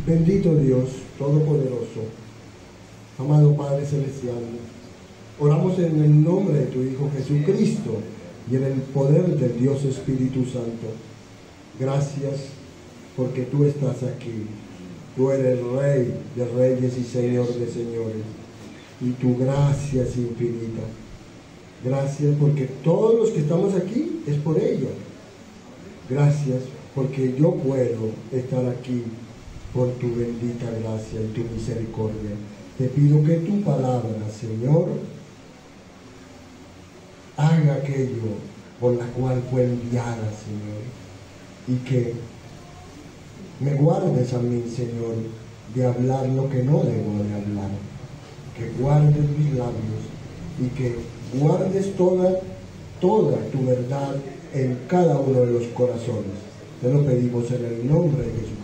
Bendito Dios Todopoderoso, amado Padre Celestial, oramos en el nombre de tu Hijo Jesucristo y en el poder del Dios Espíritu Santo. Gracias porque tú estás aquí. Tú eres Rey de reyes y Señor de señores, y tu gracia es infinita. Gracias porque todos los que estamos aquí es por ella. Gracias porque yo puedo estar aquí por tu bendita gracia y tu misericordia. Te pido que tu palabra, Señor, haga aquello por la cual fue enviada, Señor, y que me guardes a mí, Señor, de hablar lo que no debo de hablar, que guardes mis labios y que guardes toda tu verdad en cada uno de los corazones. Te lo pedimos en el nombre de Jesucristo.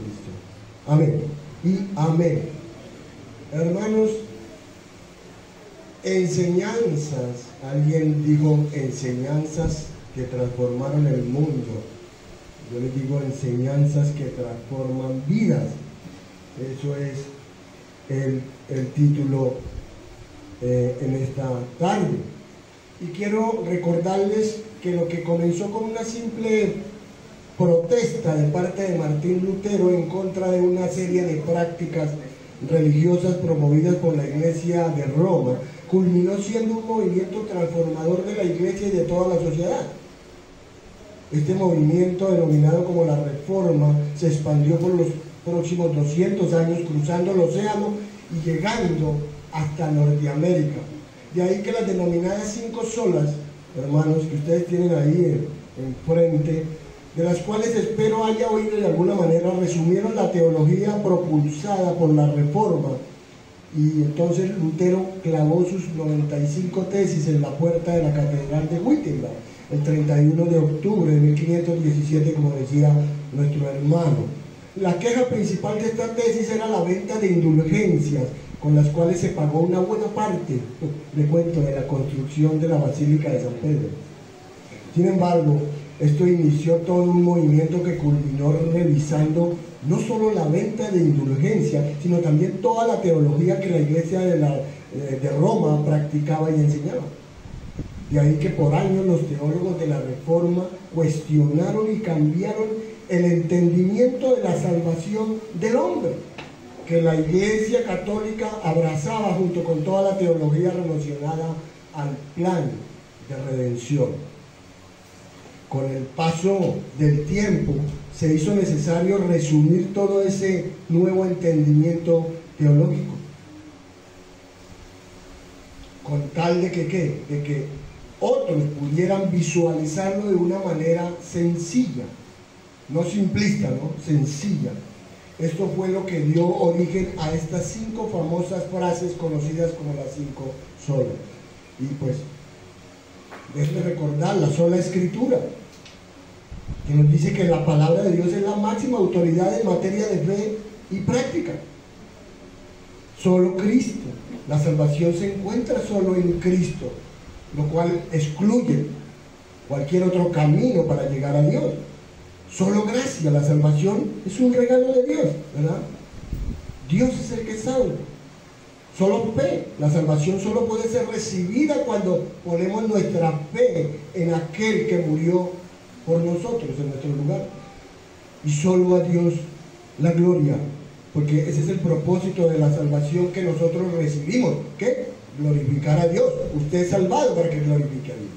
Amén y amén. Hermanos, enseñanzas, alguien dijo enseñanzas que transformaron el mundo. Yo les digo enseñanzas que transforman vidas. Eso es el título en esta tarde. Y quiero recordarles que lo que comenzó con una simple protesta de parte de Martín Lutero en contra de una serie de prácticas religiosas promovidas por la Iglesia de Roma, culminó siendo un movimiento transformador de la Iglesia y de toda la sociedad. Este movimiento, denominado como la Reforma, se expandió por los próximos 200 años, cruzando el océano y llegando hasta Norteamérica. De ahí que las denominadas 5 solas, hermanos, que ustedes tienen ahí enfrente, de las cuales espero haya oído de alguna manera, resumieron la teología propulsada por la Reforma. Y entonces Lutero clavó sus 95 tesis en la puerta de la Catedral de Wittenberg, el 31 de octubre de 1517, como decía nuestro hermano. La queja principal de esta tesis era la venta de indulgencias, con las cuales se pagó una buena parte, le cuento, de la construcción de la Basílica de San Pedro. Sin embargo, esto inició todo un movimiento que culminó revisando no solo la venta de indulgencia, sino también toda la teología que la Iglesia de Roma practicaba y enseñaba. De ahí que por años los teólogos de la Reforma cuestionaron y cambiaron el entendimiento de la salvación del hombre, que la Iglesia católica abrazaba junto con toda la teología relacionada al plan de redención. Con el paso del tiempo se hizo necesario resumir todo ese nuevo entendimiento teológico, con tal de que otros pudieran visualizarlo de una manera sencilla, no simplista, ¿no? Sencilla. Esto fue lo que dio origen a estas 5 famosas frases conocidas como las 5 solas. Y pues, déjenme recordar la sola Escritura, que nos dice que la palabra de Dios es la máxima autoridad en materia de fe y práctica. Solo Cristo. La salvación se encuentra solo en Cristo, lo cual excluye cualquier otro camino para llegar a Dios. Solo gracia, la salvación es un regalo de Dios, ¿verdad? Dios es el que salva. Solo fe, la salvación solo puede ser recibida cuando ponemos nuestra fe en aquel que murió por nosotros en nuestro lugar. Y solo a Dios la gloria, porque ese es el propósito de la salvación que nosotros recibimos. ¿Qué? Glorificar a Dios. Usted es salvado para que glorifique a Dios.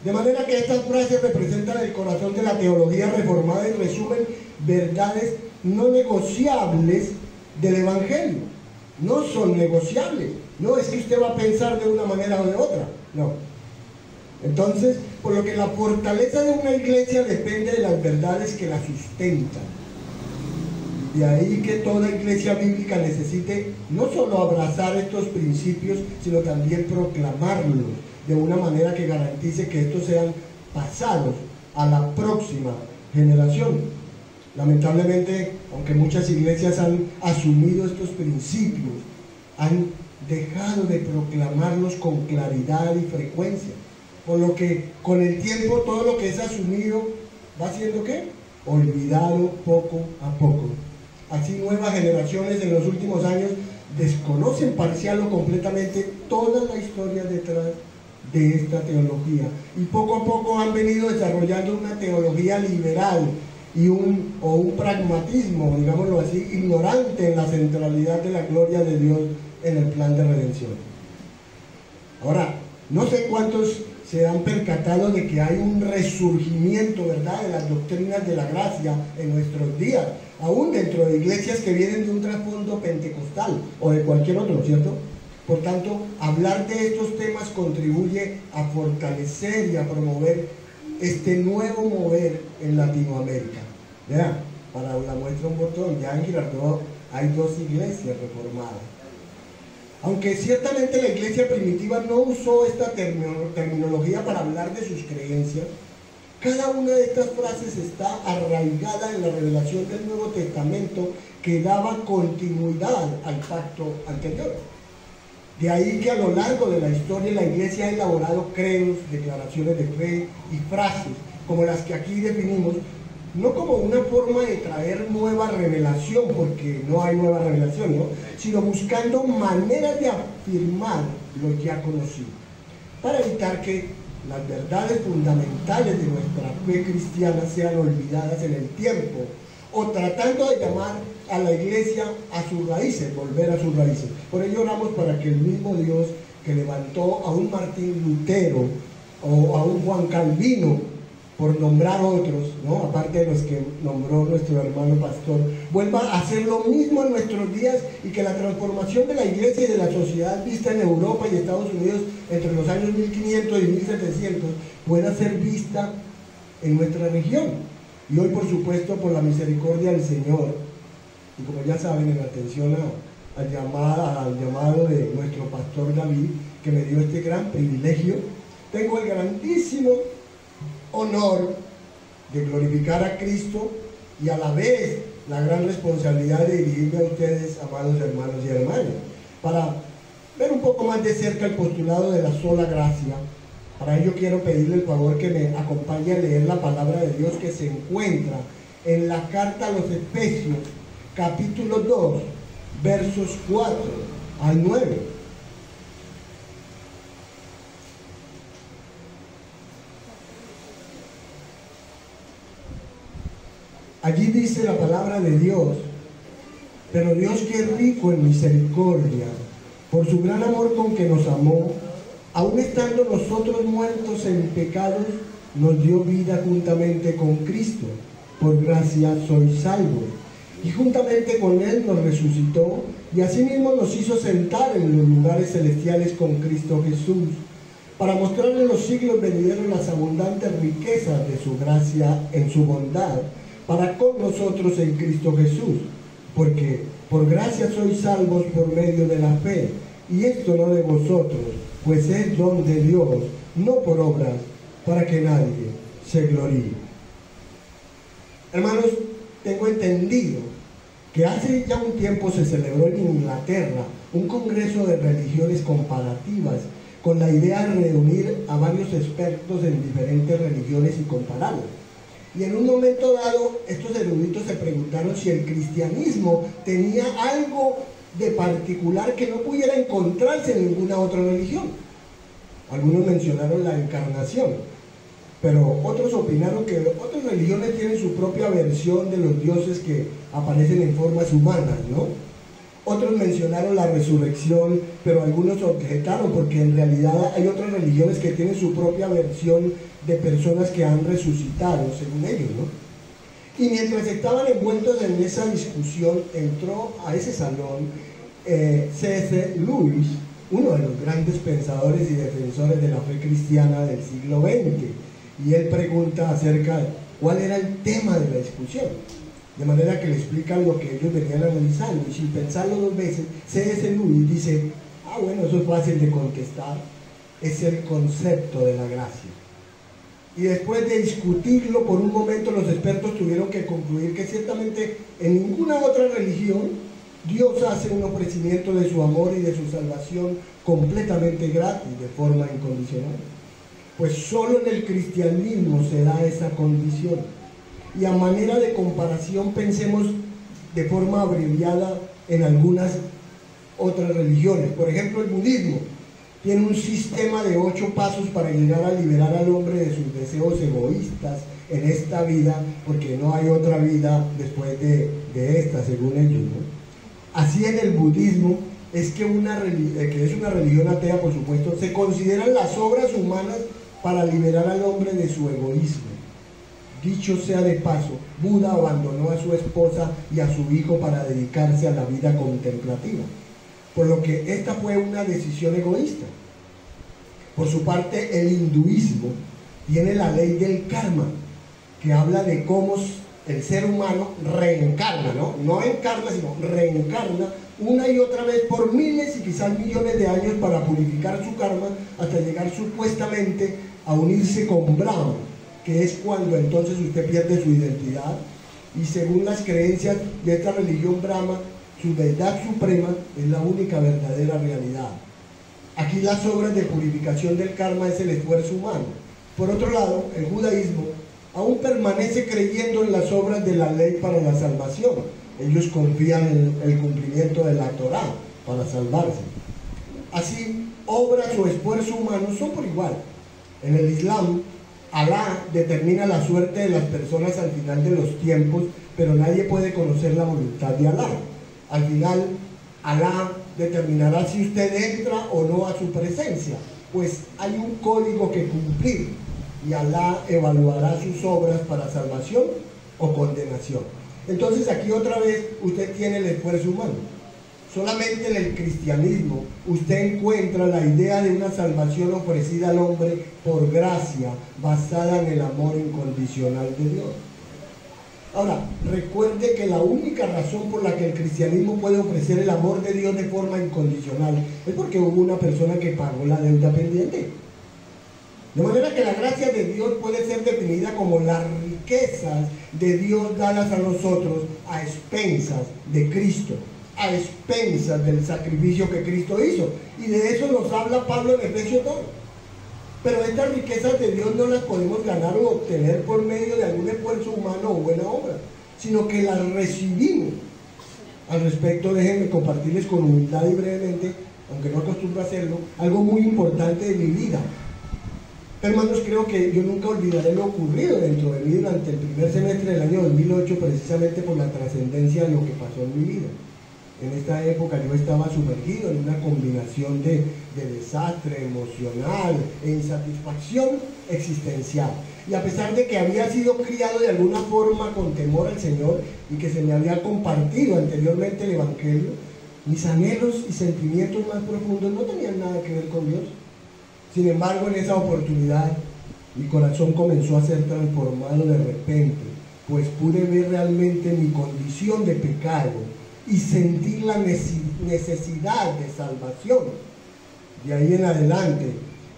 De manera que estas frases representan el corazón de la teología reformada y resumen verdades no negociables del Evangelio. No son negociables. No es que usted va a pensar de una manera o de otra. No. Entonces, por lo que la fortaleza de una iglesia depende de las verdades que la sustentan. De ahí que toda iglesia bíblica necesite no solo abrazar estos principios, sino también proclamarlos de una manera que garantice que estos sean pasados a la próxima generación. Lamentablemente, aunque muchas iglesias han asumido estos principios, han dejado de proclamarlos con claridad y frecuencia, por lo que con el tiempo todo lo que es asumido va siendo ¿qué? Olvidado poco a poco. así nuevas generaciones en los últimos años desconocen parcial o completamente toda la historia detrás de esta teología, y poco a poco han venido desarrollando una teología liberal y un pragmatismo, digámoslo así, ignorante en la centralidad de la gloria de Dios en el plan de redención. Ahora, no sé cuántos se han percatado de que hay un resurgimiento, ¿verdad?, de las doctrinas de la gracia en nuestros días, aún dentro de iglesias que vienen de un trasfondo pentecostal o de cualquier otro, ¿cierto? Por tanto, hablar de estos temas contribuye a fortalecer y a promover este nuevo mover en Latinoamérica. Vean, para la muestra un botón, ya en Girardot hay 2 iglesias reformadas. Aunque ciertamente la iglesia primitiva no usó esta terminología para hablar de sus creencias, cada una de estas frases está arraigada en la revelación del Nuevo Testamento que daba continuidad al pacto anterior. De ahí que a lo largo de la historia la iglesia ha elaborado credos, declaraciones de fe y frases como las que aquí definimos, no como una forma de traer nueva revelación, porque no hay nueva revelación, ¿no?, sino buscando maneras de afirmar lo ya conocido, para evitar que las verdades fundamentales de nuestra fe cristiana sean olvidadas en el tiempo, o tratando de llamar a la iglesia a sus raíces, volver a sus raíces. Por ello oramos para que el mismo Dios que levantó a un Martín Lutero o a un Juan Calvino, por nombrar otros, ¿no?, aparte de los que nombró nuestro hermano pastor, vuelva a hacer lo mismo en nuestros días, y que la transformación de la iglesia y de la sociedad vista en Europa y Estados Unidos entre los años 1500 y 1700 pueda ser vista en nuestra región. Y hoy, por supuesto, por la misericordia del Señor, y como ya saben, en atención al llamado de nuestro pastor David, que me dio este gran privilegio, tengo el grandísimo honor de glorificar a Cristo y a la vez la gran responsabilidad de dirigirme a ustedes, amados hermanos y hermanas, para ver un poco más de cerca el postulado de la sola gracia. Para ello quiero pedirle el favor que me acompañe a leer la palabra de Dios que se encuentra en la carta a los Efesios, capítulo 2, versos 4 al 9. Allí dice la palabra de Dios: pero Dios, que es rico en misericordia, por su gran amor con que nos amó, aun estando nosotros muertos en pecados, nos dio vida juntamente con Cristo. Por gracia sois salvos. Y juntamente con Él nos resucitó, y asimismo nos hizo sentar en los lugares celestiales con Cristo Jesús, para mostrar en los siglos venideros las abundantes riquezas de su gracia en su bondad, para con nosotros en Cristo Jesús. Porque por gracia sois salvos por medio de la fe, y esto no de vosotros, pues es don de Dios, no por obras, para que nadie se gloríe. Hermanos, tengo entendido que hace ya un tiempo se celebró en Inglaterra un congreso de religiones comparativas, con la idea de reunir a varios expertos en diferentes religiones y compararlas. Y en un momento dado, estos eruditos se preguntaron si el cristianismo tenía algo de particular que no pudiera encontrarse en ninguna otra religión. Algunos mencionaron la encarnación, pero otros opinaron que otras religiones tienen su propia versión de los dioses que aparecen en formas humanas, ¿no? Otros mencionaron la resurrección, pero algunos objetaron porque en realidad hay otras religiones que tienen su propia versión de personas que han resucitado, según ellos, ¿no? Y mientras estaban envueltos en esa discusión, entró a ese salón C.S. Lewis, uno de los grandes pensadores y defensores de la fe cristiana del siglo XX, y él pregunta acerca de cuál era el tema de la discusión, de manera que le explican lo que ellos venían analizando, y sin pensarlo 2 veces, C.S. Lewis dice: bueno, eso es fácil de contestar, es el concepto de la gracia. Y después de discutirlo por un momento, los expertos tuvieron que concluir que ciertamente en ninguna otra religión Dios hace un ofrecimiento de su amor y de su salvación completamente gratis, de forma incondicional. Pues solo en el cristianismo se da esa condición. Y a manera de comparación, pensemos de forma abreviada en algunas otras religiones. Por ejemplo, el budismo tiene un sistema de 8 pasos para llegar a liberar al hombre de sus deseos egoístas en esta vida, porque no hay otra vida después de esta, según ellos, ¿no? Así en el budismo es que es una religión atea, por supuesto, se consideran las obras humanas para liberar al hombre de su egoísmo. Dicho sea de paso, Buda abandonó a su esposa y a su hijo para dedicarse a la vida contemplativa, por lo que esta fue una decisión egoísta. Por su parte, el hinduismo tiene la ley del karma, que habla de cómo el ser humano reencarna, no encarna, sino reencarna una y otra vez por miles y quizás millones de años para purificar su karma hasta llegar supuestamente a unirse con Brahma, que es cuando entonces usted pierde su identidad, y según las creencias de esta religión Brahma, su deidad suprema es la única verdadera realidad. Aquí las obras de purificación del karma es el esfuerzo humano. Por otro lado, el judaísmo aún permanece creyendo en las obras de la ley para la salvación. Ellos confían en el cumplimiento de la Torá para salvarse. Así, obras o esfuerzo humano son por igual. En el Islam, Alá determina la suerte de las personas al final de los tiempos, pero nadie puede conocer la voluntad de Alá. Al final, Alá determinará si usted entra o no a su presencia, pues hay un código que cumplir, y Alá evaluará sus obras para salvación o condenación. Entonces aquí otra vez usted tiene el esfuerzo humano. Solamente en el cristianismo usted encuentra la idea de una salvación ofrecida al hombre por gracia, basada en el amor incondicional de Dios. Ahora, recuerde que la única razón por la que el cristianismo puede ofrecer el amor de Dios de forma incondicional es porque hubo una persona que pagó la deuda pendiente. De manera que la gracia de Dios puede ser definida como las riquezas de Dios dadas a nosotros a expensas de Cristo, a expensas del sacrificio que Cristo hizo. Y de eso nos habla Pablo en Efesios 2. Pero estas riquezas de Dios no las podemos ganar o obtener por medio de algún esfuerzo humano o buena obra, sino que las recibimos. Al respecto, déjenme compartirles con humildad y brevemente, aunque no acostumbro a hacerlo, algo muy importante de mi vida. Hermanos, creo que yo nunca olvidaré lo ocurrido dentro de mí durante el primer semestre del año 2008, precisamente por la trascendencia de lo que pasó en mi vida. En esta época yo estaba sumergido en una combinación de desastre emocional e insatisfacción existencial. Y a pesar de que había sido criado de alguna forma con temor al Señor y que se me había compartido anteriormente el Evangelio, mis anhelos y sentimientos más profundos no tenían nada que ver con Dios. Sin embargo, en esa oportunidad, mi corazón comenzó a ser transformado de repente, pues pude ver realmente mi condición de pecado y sentir la necesidad de salvación. De ahí en adelante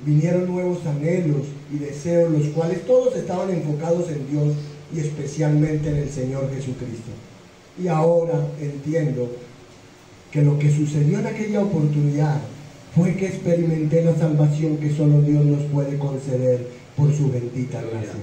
vinieron nuevos anhelos y deseos, los cuales todos estaban enfocados en Dios y especialmente en el Señor Jesucristo. Y ahora entiendo que lo que sucedió en aquella oportunidad fue que experimenté la salvación que solo Dios nos puede conceder por su bendita gracia.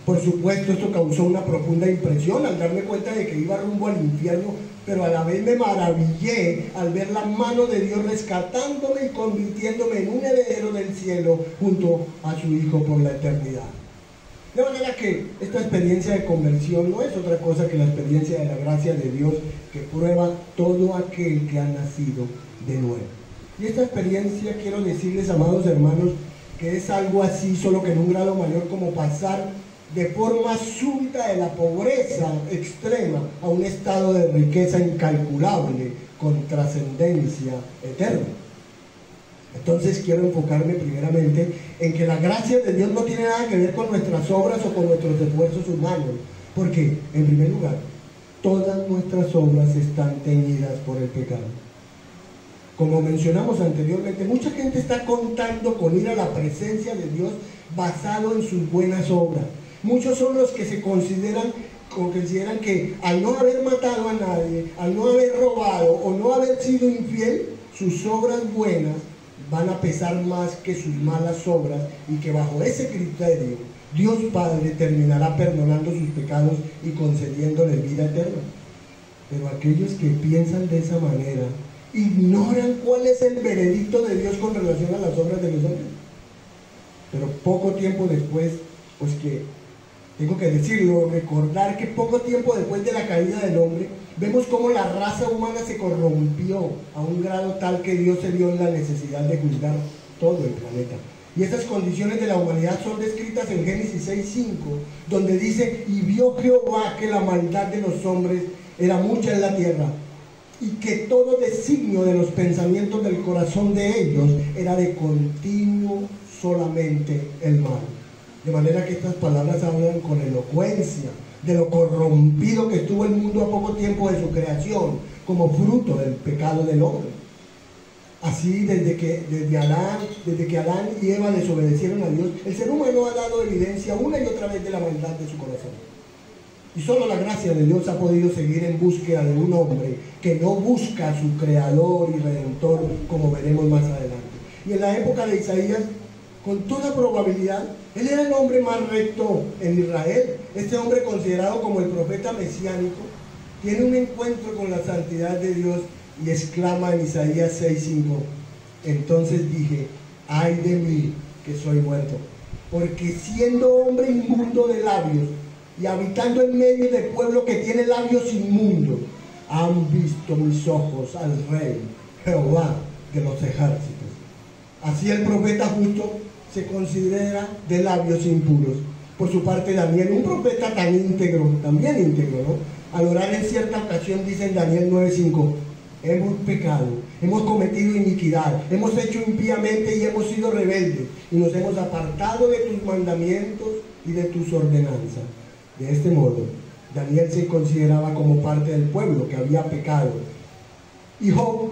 Por supuesto, esto causó una profunda impresión al darme cuenta de que iba rumbo al infierno, pero a la vez me maravillé al ver la mano de Dios rescatándome y convirtiéndome en un heredero del cielo junto a su Hijo por la eternidad. De manera que esta experiencia de conversión no es otra cosa que la experiencia de la gracia de Dios que prueba todo aquel que ha nacido de nuevo. Y esta experiencia, quiero decirles, amados hermanos, que es algo así, solo que en un grado mayor, como pasar de forma súbita de la pobreza extrema a un estado de riqueza incalculable con trascendencia eterna. Entonces quiero enfocarme primeramente en que la gracia de Dios no tiene nada que ver con nuestras obras o con nuestros esfuerzos humanos, porque, en primer lugar, todas nuestras obras están teñidas por el pecado. Como mencionamos anteriormente, mucha gente está contando con ir a la presencia de Dios basado en sus buenas obras. Muchos son los que se consideran que al no haber matado a nadie, al no haber robado o no haber sido infiel, sus obras buenas van a pesar más que sus malas obras, y que bajo ese criterio Dios Padre terminará perdonando sus pecados y concediéndole vida eterna. Pero aquellos que piensan de esa manera ignoran cuál es el veredicto de Dios con relación a las obras de los hombres. Pero poco tiempo después, pues que tengo que decirlo, recordar que poco tiempo después de la caída del hombre, vemos cómo la raza humana se corrompió a un grado tal que Dios se vio en la necesidad de juzgar todo el planeta. Y esas condiciones de la humanidad son descritas en Génesis 6:5, donde dice: y vio Jehová que la maldad de los hombres era mucha en la tierra, y que todo designio de los pensamientos del corazón de ellos era de continuo solamente el mal. De manera que estas palabras hablan con elocuencia de lo corrompido que estuvo el mundo a poco tiempo de su creación, como fruto del pecado del hombre. Así, desde que Adán y Eva desobedecieron a Dios, el ser humano ha dado evidencia una y otra vez de la maldad de su corazón. Y solo la gracia de Dios ha podido seguir en búsqueda de un hombre que no busca a su creador y redentor, como veremos más adelante. Y en la época de Isaías, con toda probabilidad, él era el hombre más recto en Israel. Este hombre, considerado como el profeta mesiánico, tiene un encuentro con la santidad de Dios y exclama en Isaías 6:5: entonces dije, ay de mí que soy muerto, porque siendo hombre inmundo de labios y habitando en medio de pueblo que tiene labios inmundos, han visto mis ojos al Rey, Jehová de los ejércitos. Así el profeta justo se considera de labios impuros. Por su parte, Daniel, un profeta tan íntegro, también íntegro, ¿no? Al orar en cierta ocasión, dice en Daniel 9:5: hemos pecado, hemos cometido iniquidad, hemos hecho impíamente y hemos sido rebeldes, y nos hemos apartado de tus mandamientos y de tus ordenanzas. De este modo, Daniel se consideraba como parte del pueblo que había pecado. Y Job,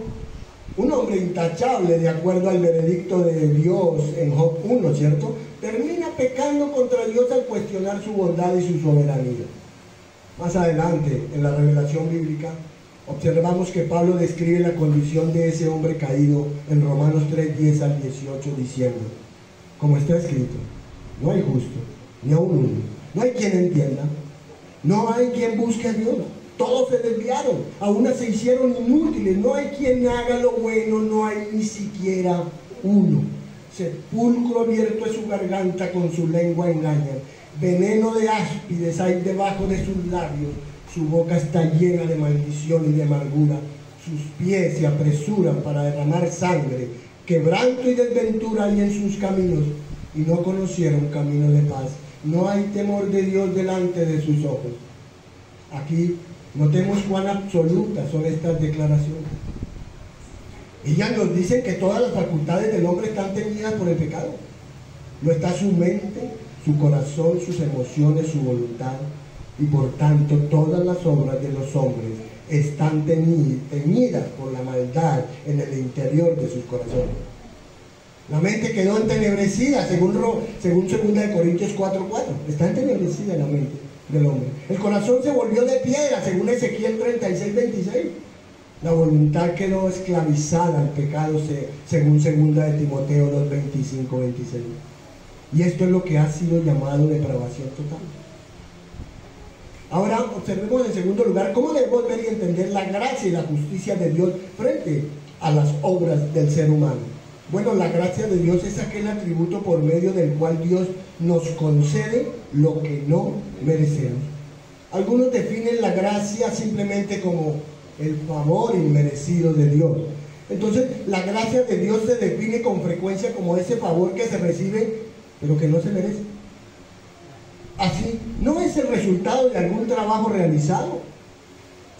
un hombre intachable de acuerdo al veredicto de Dios en Job 1, ¿cierto?, termina pecando contra Dios al cuestionar su bondad y su soberanía. Más adelante, en la revelación bíblica, observamos que Pablo describe la condición de ese hombre caído en Romanos 3:10 al 18, diciendo: como está escrito, no hay justo, ni aun uno, no hay quien entienda, no hay quien busque a Dios. Todos se desviaron, a una se hicieron inútiles, no hay quien haga lo bueno, no hay ni siquiera uno. Sepulcro abierto es su garganta, con su lengua engañan, veneno de áspides hay debajo de sus labios, su boca está llena de maldición y de amargura, sus pies se apresuran para derramar sangre, quebranto y desventura hay en sus caminos, y no conocieron camino de paz. No hay temor de Dios delante de sus ojos. Aquí notemos cuán absolutas son estas declaraciones. Ellas nos dicen que todas las facultades del hombre están teñidas por el pecado. Lo está su mente, su corazón, sus emociones, su voluntad, y por tanto todas las obras de los hombres están teñidas por la maldad en el interior de sus corazones. La mente quedó entenebrecida, según 2 Corintios 4:4. Está entenebrecida la mente del hombre. El corazón se volvió de piedra, según Ezequiel 36:26. La voluntad quedó esclavizada al pecado, según 2 Timoteo 2:25-26. Y esto es lo que ha sido llamado depravación total. Ahora observemos en segundo lugar cómo debemos ver y entender la gracia y la justicia de Dios frente a las obras del ser humano. Bueno, la gracia de Dios es aquel atributo por medio del cual Dios nos concede lo que no merecemos. Algunos definen la gracia simplemente como el favor inmerecido de Dios. Entonces, la gracia de Dios se define con frecuencia como ese favor que se recibe, pero que no se merece. Así, no es el resultado de algún trabajo realizado,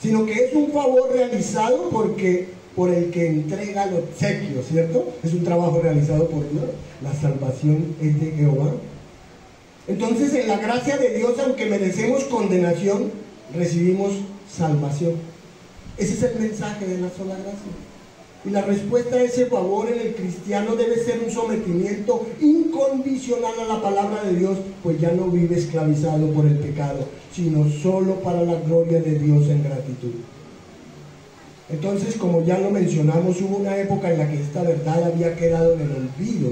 sino que es un favor realizado por el que entrega el obsequio, ¿cierto? Es un trabajo realizado por Dios. La salvación es de Jehová. Entonces, en la gracia de Dios, aunque merecemos condenación, recibimos salvación. Ese es el mensaje de la sola gracia. Y la respuesta a ese favor en el cristiano debe ser un sometimiento incondicional a la palabra de Dios, pues ya no vive esclavizado por el pecado, sino solo para la gloria de Dios en gratitud. Entonces, como ya lo mencionamos, hubo una época en la que esta verdad había quedado en el olvido,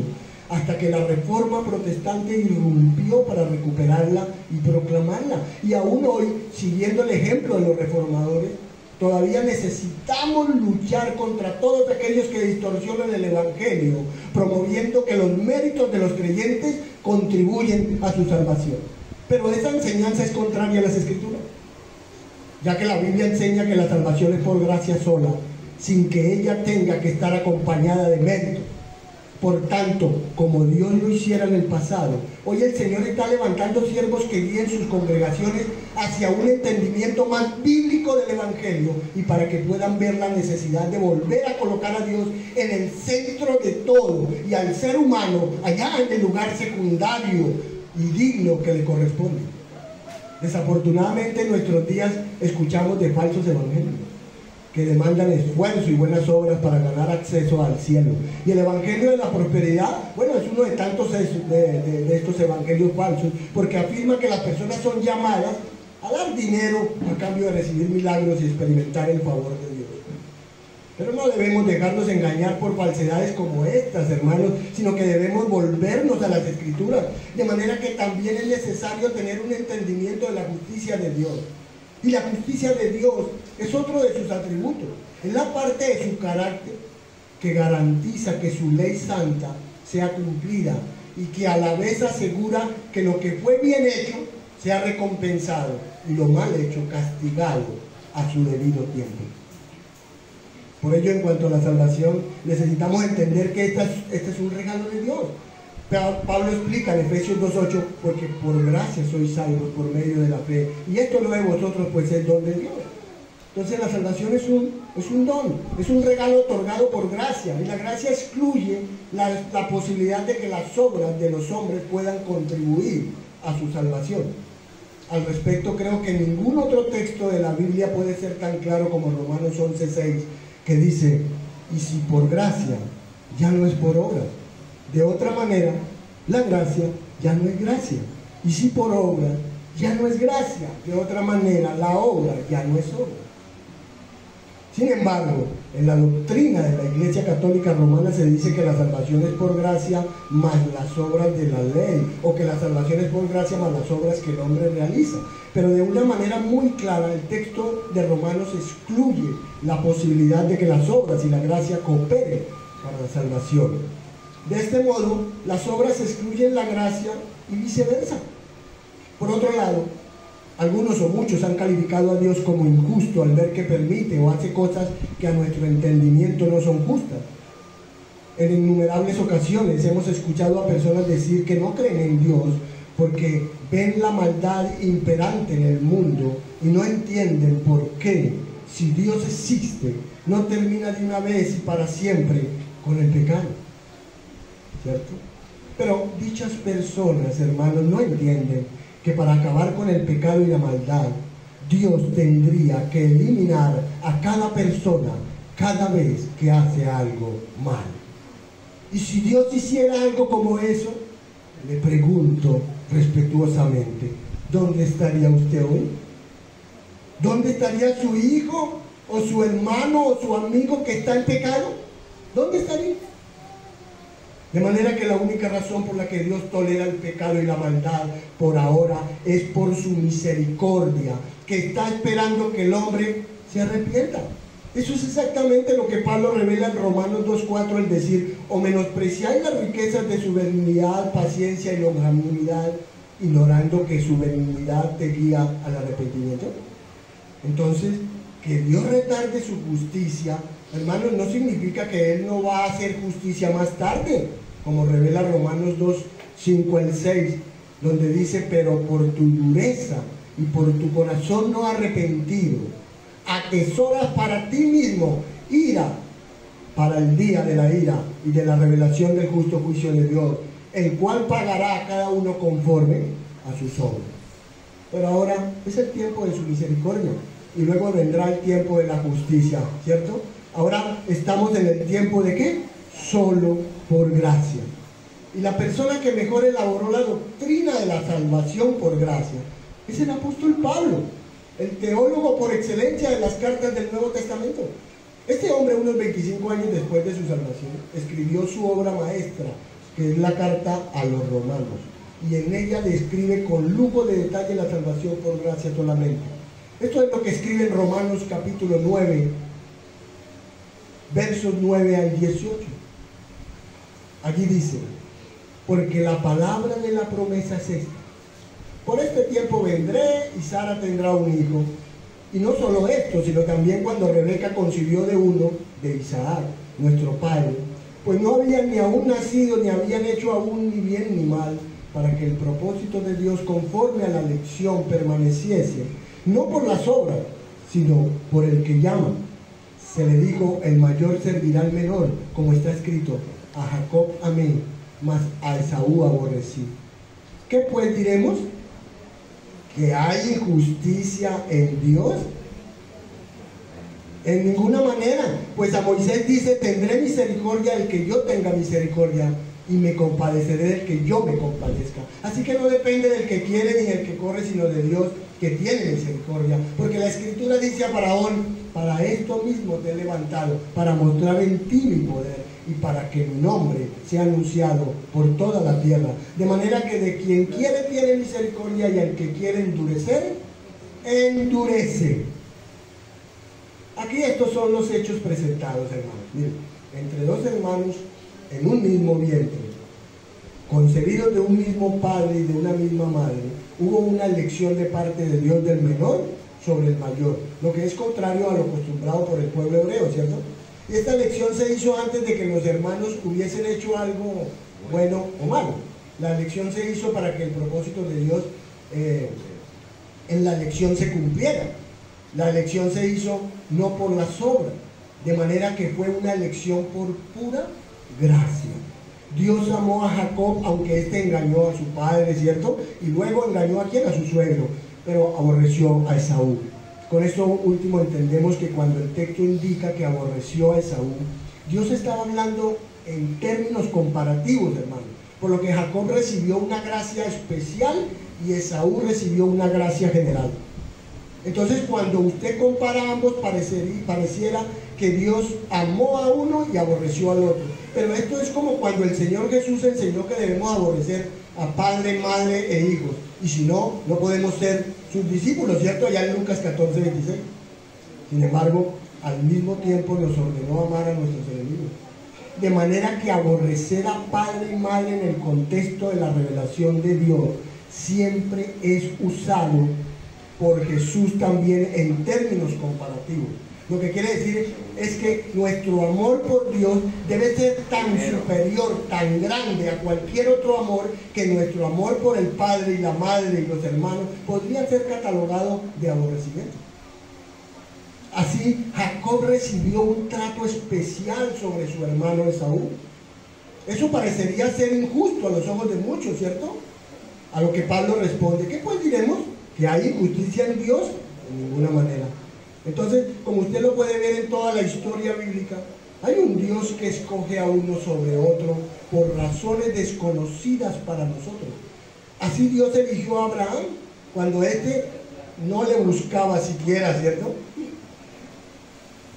hasta que la Reforma Protestante irrumpió para recuperarla y proclamarla. Y aún hoy, siguiendo el ejemplo de los reformadores, Todavía necesitamos luchar contra todos aquellos que distorsionan el Evangelio, promoviendo que los méritos de los creyentes contribuyen a su salvación. Pero esa enseñanza es contraria a las Escrituras, ya que la Biblia enseña que la salvación es por gracia sola, sin que ella tenga que estar acompañada de méritos. Por tanto, como Dios lo hiciera en el pasado, hoy el Señor está levantando siervos que guíen sus congregaciones hacia un entendimiento más bíblico del Evangelio y para que puedan ver la necesidad de volver a colocar a Dios en el centro de todo y al ser humano allá en el lugar secundario y digno que le corresponde. Desafortunadamente en nuestros días escuchamos de falsos evangelios que demandan esfuerzo y buenas obras para ganar acceso al cielo. Y el evangelio de la prosperidad, bueno, es uno de tantos de estos evangelios falsos, porque afirma que las personas son llamadas a dar dinero a cambio de recibir milagros y experimentar el favor de Dios. Pero no debemos dejarnos engañar por falsedades como estas, hermanos, sino que debemos volvernos a las Escrituras, de manera que también es necesario tener un entendimiento de la justicia de Dios. Y la justicia de Dios es otro de sus atributos, es la parte de su carácter que garantiza que su ley santa sea cumplida y que a la vez asegura que lo que fue bien hecho sea recompensado y lo mal hecho castigado a su debido tiempo. Por ello, en cuanto a la salvación, necesitamos entender que este es un regalo de Dios. Pablo explica en Efesios 2:8, porque por gracia sois salvos por medio de la fe, y esto no de vosotros, pues es don de Dios. Entonces la salvación es un don, es un regalo otorgado por gracia, y la gracia excluye la posibilidad de que las obras de los hombres puedan contribuir a su salvación. Al respecto, creo que ningún otro texto de la Biblia puede ser tan claro como Romanos 11:6, que dice, y si por gracia, ya no es por obra. De otra manera, la gracia ya no es gracia. Y si por obra, ya no es gracia. De otra manera, la obra ya no es obra. Sin embargo, en la doctrina de la Iglesia Católica Romana se dice que la salvación es por gracia más las obras de la ley, o que la salvación es por gracia más las obras que el hombre realiza. Pero de una manera muy clara, el texto de Romanos excluye la posibilidad de que las obras y la gracia cooperen para la salvación. De este modo, las obras excluyen la gracia y viceversa. Por otro lado, algunos o muchos han calificado a Dios como injusto al ver que permite o hace cosas que a nuestro entendimiento no son justas. En innumerables ocasiones hemos escuchado a personas decir que no creen en Dios porque ven la maldad imperante en el mundo y no entienden por qué, si Dios existe, no termina de una vez y para siempre con el pecado. ¿Cierto? Pero dichas personas, hermanos, no entienden que para acabar con el pecado y la maldad, Dios tendría que eliminar a cada persona cada vez que hace algo mal. Y si Dios hiciera algo como eso, le pregunto respetuosamente, ¿dónde estaría usted hoy? ¿Dónde estaría su hijo o su hermano o su amigo que está en pecado? ¿Dónde estaría? De manera que la única razón por la que Dios tolera el pecado y la maldad por ahora es por su misericordia, que está esperando que el hombre se arrepienta. Eso es exactamente lo que Pablo revela en Romanos 2:4 al decir, o menospreciáis las riquezas de su benignidad, paciencia y longanimidad, ignorando que su benignidad te guía al arrepentimiento. Entonces, que Dios retarde su justicia, hermanos, no significa que Él no va a hacer justicia más tarde, como revela Romanos 2:5 al 6, donde dice, pero por tu dureza y por tu corazón no arrepentido, atesoras para ti mismo ira para el día de la ira y de la revelación del justo juicio de Dios, el cual pagará a cada uno conforme a sus obras. Pero ahora es el tiempo de su misericordia y luego vendrá el tiempo de la justicia, ¿cierto? Ahora estamos en el tiempo de ¿qué? Solo por gracia. Y la persona que mejor elaboró la doctrina de la salvación por gracia es el apóstol Pablo, el teólogo por excelencia de las cartas del Nuevo Testamento. Este hombre, unos 25 años después de su salvación, escribió su obra maestra, que es la carta a los romanos, y en ella describe con lujo de detalle la salvación por gracia solamente. Esto es lo que escribe en Romanos capítulo 9, versos 9 al 18. Allí dice: porque la palabra de la promesa es esta: por este tiempo vendré y Sara tendrá un hijo. Y no solo esto, sino también cuando Rebeca concibió de uno, de Isaac, nuestro padre, pues no habían ni aún nacido, ni habían hecho aún ni bien ni mal, para que el propósito de Dios conforme a la elección permaneciese, no por las obras, sino por el que llama. Se le dijo: el mayor servirá al menor, como está escrito: a Jacob amé, mas a Esaú aborrecí. ¿Qué pues diremos? ¿Que hay injusticia en Dios? En ninguna manera, pues a Moisés dice: tendré misericordia del que yo tenga misericordia, y me compadeceré del que yo me compadezca. Así que no depende del que quiere ni del que corre, sino de Dios, que tiene misericordia. Porque la Escritura dice a Faraón: para esto mismo te he levantado, para mostrar en ti mi poder, y para que mi nombre sea anunciado por toda la tierra. De manera que de quien quiere tiene misericordia, y al que quiere endurecer, endurece. Aquí estos son los hechos presentados, hermanos. Miren, entre dos hermanos en un mismo vientre, concebidos de un mismo padre y de una misma madre, hubo una elección de parte de Dios del menor sobre el mayor, lo que es contrario a lo acostumbrado por el pueblo hebreo, ¿cierto? Y esta elección se hizo antes de que los hermanos hubiesen hecho algo bueno o malo. La elección se hizo para que el propósito de Dios en la elección se cumpliera. La elección se hizo no por las obras, de manera que fue una elección por pura gracia. Dios amó a Jacob, aunque éste engañó a su padre, ¿cierto? Y luego engañó a quién, a su suegro, pero aborreció a Esaú. Con esto último entendemos que cuando el texto indica que aborreció a Esaú, Dios estaba hablando en términos comparativos, hermano. Por lo que Jacob recibió una gracia especial y Esaú recibió una gracia general. Entonces, cuando usted compara ambos, pareciera que Dios amó a uno y aborreció al otro. Pero esto es como cuando el Señor Jesús enseñó que debemos aborrecer a padre, madre e hijos. Y si no, no podemos ser sus discípulos, ¿cierto? Allá en Lucas 14, 26. Sin embargo, al mismo tiempo nos ordenó amar a nuestros enemigos. De manera que aborrecer a padre y madre en el contexto de la revelación de Dios siempre es usado por Jesús también en términos comparativos. Lo que quiere decir es que nuestro amor por Dios debe ser tan superior, tan grande a cualquier otro amor, que nuestro amor por el padre y la madre y los hermanos podría ser catalogado de aborrecimiento. Así, Jacob recibió un trato especial sobre su hermano Esaú. Eso parecería ser injusto a los ojos de muchos, ¿cierto? A lo que Pablo responde: ¿qué pues diremos? ¿Que hay injusticia en Dios? De ninguna manera. Entonces, como usted lo puede ver en toda la historia bíblica, hay un Dios que escoge a uno sobre otro por razones desconocidas para nosotros. Así Dios eligió a Abraham cuando éste no le buscaba siquiera, ¿cierto?